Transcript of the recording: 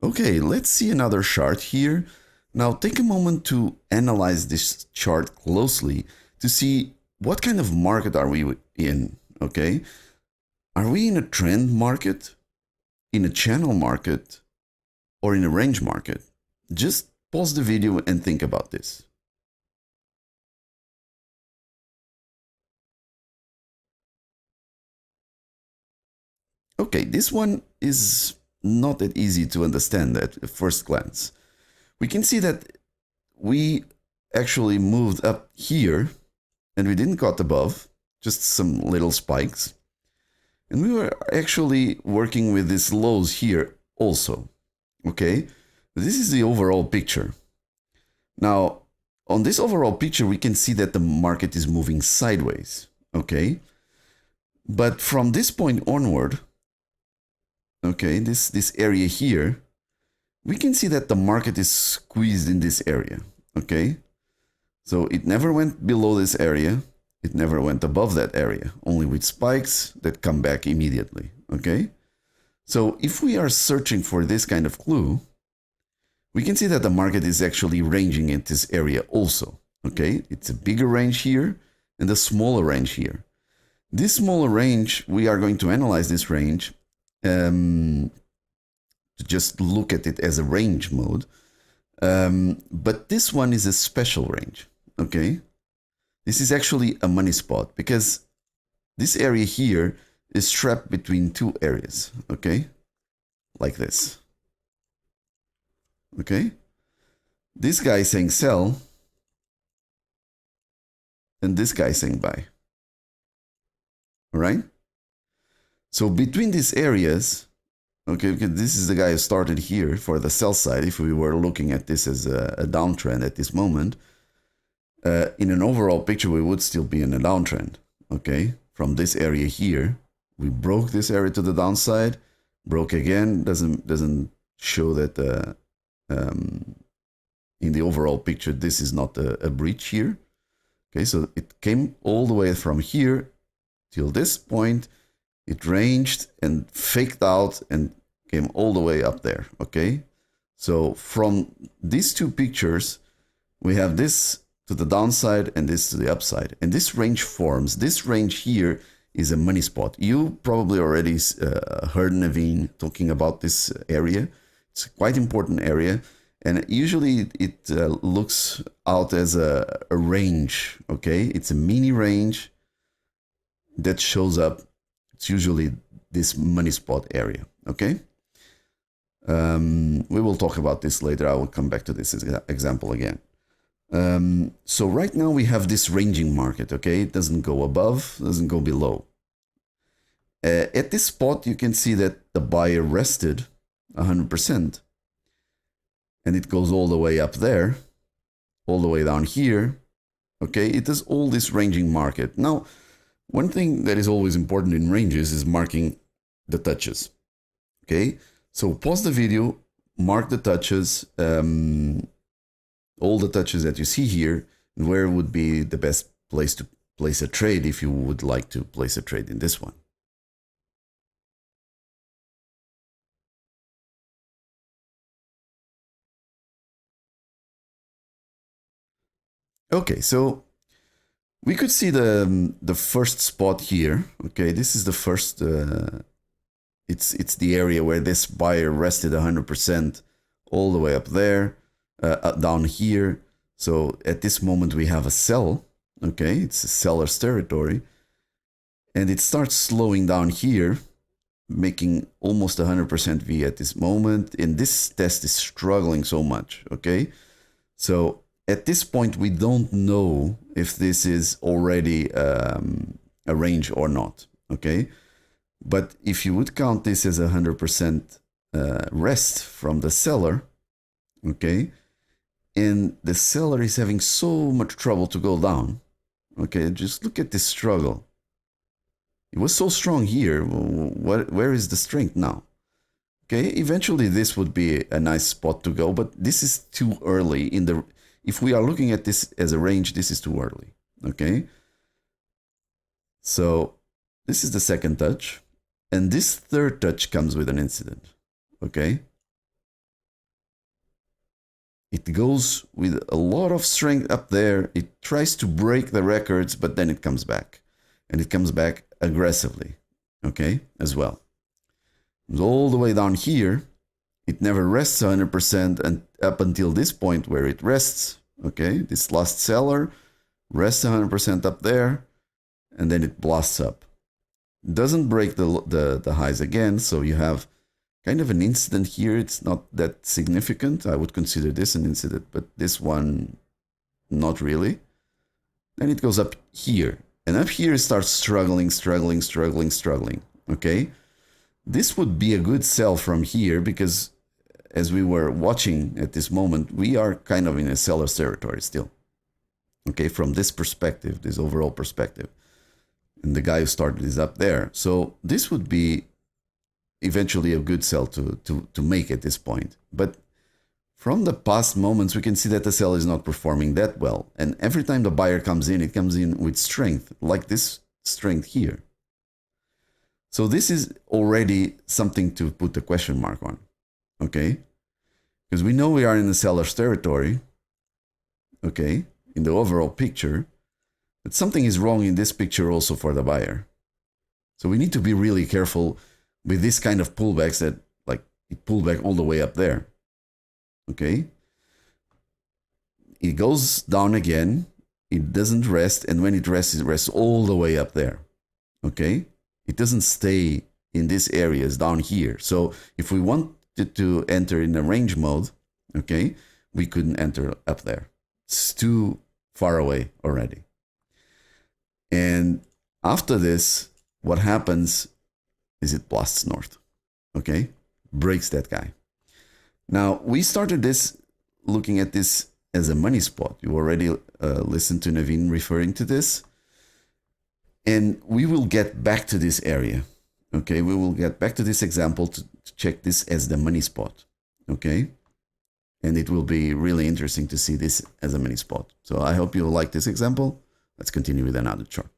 Okay, let's see another chart here. Now take a moment to analyze this chart closely to see what kind of market are we in, okay? Are we in a trend market, in a channel market, or in a range market? Just pause the video and think about this. Okay, this one is not that easy to understand at first glance. We can see that we actually moved up here and we didn't got above, just some little spikes. And we were actually working with these lows here also, okay? This is the overall picture. Now, on this overall picture, we can see that the market is moving sideways, okay? But from this point onward, okay, this area here, we can see that the market is squeezed in this area, okay? So it never went below this area. It never went above that area, only with spikes that come back immediately, okay? So if we are searching for this kind of clue, we can see that the market is actually ranging in this area also, okay? It's a bigger range here and a smaller range here. This smaller range, we are going to analyze this range to just look at it as a range mode. But this one is a special range, okay? This is actually a money spot because this area here is trapped between two areas, okay? Like this. Okay? This guy is saying sell, and this guy is saying buy. All right? So between these areas, okay, this is the guy who started here for the sell side. If we were looking at this as a downtrend at this moment, in an overall picture, we would still be in a downtrend, okay? From this area here, we broke this area to the downside, broke again, doesn't show that in the overall picture, this is not a breach here. Okay, so it came all the way from here till this point. It ranged and faked out and came all the way up there, okay? So from these two pictures, we have this to the downside and this to the upside. And this range forms. This range here is a money spot. You probably already heard Naveen talking about this area. It's a quite important area. And usually it looks out as a range, okay? It's a mini range that shows up. It's usually this money spot area, okay? We will talk about this later. I will come back to this example again. So right now we have this ranging market, okay? It doesn't go above, doesn't go below. At this spot, you can see that the buyer rested 100%. And it goes all the way up there, all the way down here, okay? It is all this ranging market. Now, one thing that is always important in ranges is marking the touches, okay? So pause the video, mark the touches, all the touches that you see here, and where would be the best place to place a trade if you would like to place a trade in this one. Okay, so we could see the first spot here. Okay, this is the first. It's the area where this buyer rested 100% all the way up there, down here. So at this moment we have a sell. Okay, it's a seller's territory, and it starts slowing down here, making almost 100% V at this moment. And this test is struggling so much. Okay, so at this point, we don't know if this is already a range or not, okay? But if you would count this as 100% rest from the seller, okay? And the seller is having so much trouble to go down, okay? Just look at this struggle. It was so strong here. Where is the strength now? Okay, eventually this would be a nice spot to go, but this is too early in the... If we are looking at this as a range, this is too early, okay? So this is the second touch, and this third touch comes with an incident, okay? It goes with a lot of strength up there. It tries to break the records, but then it comes back. And it comes back aggressively, okay, as well. All the way down here, it never rests 100% and up until this point where it rests, okay? This last seller rests 100% up there, and then it blasts up. It doesn't break the highs again, so you have kind of an incident here. It's not that significant. I would consider this an incident, but this one, not really. Then it goes up here, and up here it starts struggling, okay? This would be a good sell from here because as we were watching at this moment, we are kind of in a seller's territory still. Okay, from this perspective, this overall perspective. And the guy who started is up there. So this would be eventually a good sell to make at this point. But from the past moments, we can see that the sell is not performing that well. And every time the buyer comes in, it comes in with strength, like this strength here. So this is already something to put a question mark on, okay? Because we know we are in the seller's territory, okay, in the overall picture, but something is wrong in this picture also for the buyer. So we need to be really careful with this kind of pullbacks that, like, it pulled back all the way up there, okay? It goes down again, it doesn't rest, and when it rests all the way up there, okay? It doesn't stay in these areas down here. So if we wanted to enter in a range mode, okay, we couldn't enter up there. It's too far away already. And after this, what happens is it blasts north, okay? Breaks that guy. Now, we started this looking at this as a money spot. You already listened to Naveen referring to this. And we will get back to this area, okay? We will get back to this example to check this as the money spot, okay? And it will be really interesting to see this as a money spot. So I hope you like this example. Let's continue with another chart.